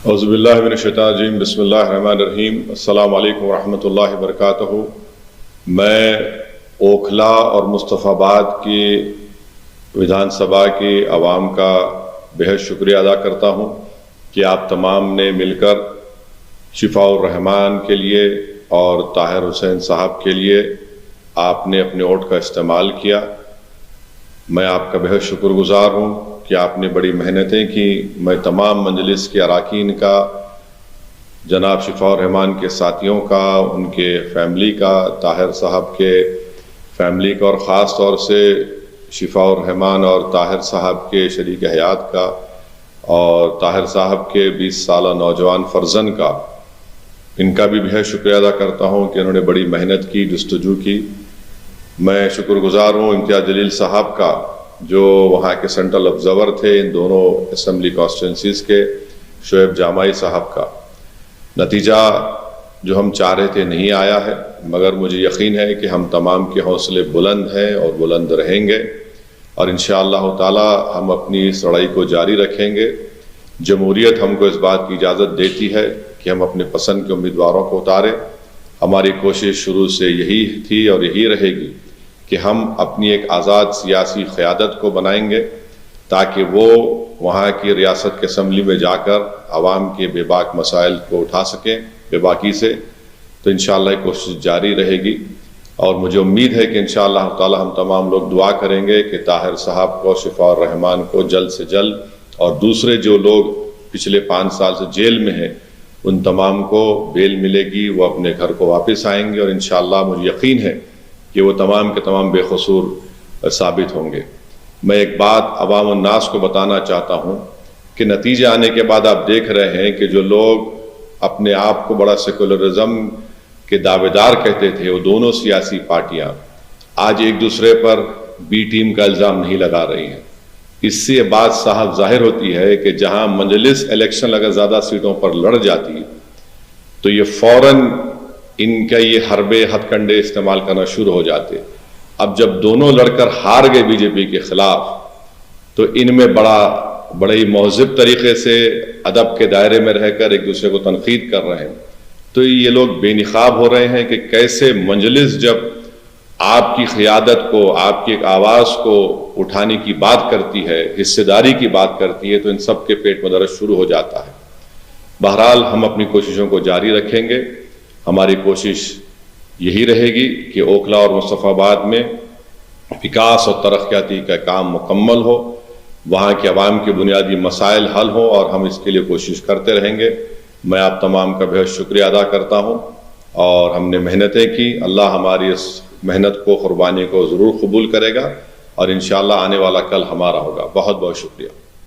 اعوذ باللہ من الشیطان الرجیم، بسم اللہ الرحمن الرحیم۔ السلام علیکم ورحمۃ اللہ وبرکاتہ۔ میں اوکھلا اور مصطفیٰ آباد کی ودھان سبھا کی عوام کا بہت شکریہ ادا کرتا ہوں کہ آپ تمام نے مل کر شفاء الرحمان کے لیے اور طاہر حسین صاحب کے لیے آپ نے اپنے ووٹ کا استعمال کیا۔ میں آپ کا بہت شکر گزار ہوں کہ آپ نے بڑی محنتیں کی۔ میں تمام مجلس کے اراکین کا، جناب شفاء الرحمان کے ساتھیوں کا، ان کے فیملی کا، طاہر صاحب کے فیملی کا، اور خاص طور سے شفاء الرحمان اور طاہر صاحب کے شریک حیات کا، اور طاہر صاحب کے 20 سالہ نوجوان فرزند کا، ان کا بھی بہت شکریہ ادا کرتا ہوں کہ انہوں نے بڑی محنت کی، جستجو کی۔ میں شکر گزار ہوں امتیاز جلیل صاحب کا، جو وہاں کے سینٹرل آبزرور تھے ان دونوں اسمبلی کانسٹیٹوئنسیز کے، شعیب جامعی صاحب کا۔ نتیجہ جو ہم چاہ رہے تھے نہیں آیا ہے، مگر مجھے یقین ہے کہ ہم تمام کے حوصلے بلند ہیں اور بلند رہیں گے، اور انشاءاللہ تعالی ہم اپنی اس لڑائی کو جاری رکھیں گے۔ جمہوریت ہم کو اس بات کی اجازت دیتی ہے کہ ہم اپنے پسند کے امیدواروں کو اتاریں۔ ہماری کوشش شروع سے یہی تھی اور یہی رہے گی کہ ہم اپنی ایک آزاد سیاسی قیادت کو بنائیں گے، تاکہ وہ وہاں کی ریاست کے اسمبلی میں جا کر عوام کے بے باک مسائل کو اٹھا سکیں بے باکی سے۔ تو انشاءاللہ یہ کوشش جاری رہے گی، اور مجھے امید ہے کہ انشاءاللہ تعالی ہم تمام لوگ دعا کریں گے کہ طاہر صاحب کو، شفاء الرحمان کو جلد سے جلد، اور دوسرے جو لوگ پچھلے 5 سال سے جیل میں ہیں ان تمام کو بیل ملے گی، وہ اپنے گھر کو واپس آئیں گے، اور انشاءاللہ مجھے یقین ہے کہ وہ تمام کے تمام بے قصور ثابت ہوں گے۔ میں ایک بات عوام الناس کو بتانا چاہتا ہوں کہ نتیجے آنے کے بعد آپ دیکھ رہے ہیں کہ جو لوگ اپنے آپ کو بڑا سیکولرزم کے دعوے دار کہتے تھے، وہ دونوں سیاسی پارٹیاں آج ایک دوسرے پر بی ٹیم کا الزام نہیں لگا رہی ہیں۔ اس سے یہ بات صاحب ظاہر ہوتی ہے کہ جہاں مجلس الیکشن اگر زیادہ سیٹوں پر لڑ جاتی تو یہ فوراً ان کا یہ حربے ہتھ کنڈے استعمال کرنا شروع ہو جاتے۔ اب جب دونوں لڑ کر ہار گئے بی جے پی کے خلاف، تو ان میں بڑے ہی مہذب طریقے سے ادب کے دائرے میں رہ کر ایک دوسرے کو تنقید کر رہے ہیں۔ تو یہ لوگ بے نقاب ہو رہے ہیں کہ کیسے مجلس جب آپ کی قیادت کو، آپ کی ایک آواز کو اٹھانے کی بات کرتی ہے، حصے داری کی بات کرتی ہے، تو ان سب کے پیٹ میں درد شروع ہو جاتا ہے۔ بہرحال ہم اپنی کوششوں کو جاری رکھیں گے۔ ہماری کوشش یہی رہے گی کہ اوکھلا اور مصطفیٰ آباد میں وکاس اور ترقیاتی کا کام مکمل ہو، وہاں کے عوام کے بنیادی مسائل حل ہوں، اور ہم اس کے لیے کوشش کرتے رہیں گے۔ میں آپ تمام کا بہت شکریہ ادا کرتا ہوں، اور ہم نے محنتیں کی۔ اللہ ہماری اس محنت کو، قربانی کو ضرور قبول کرے گا، اور انشاءاللہ آنے والا کل ہمارا ہوگا۔ بہت بہت شکریہ۔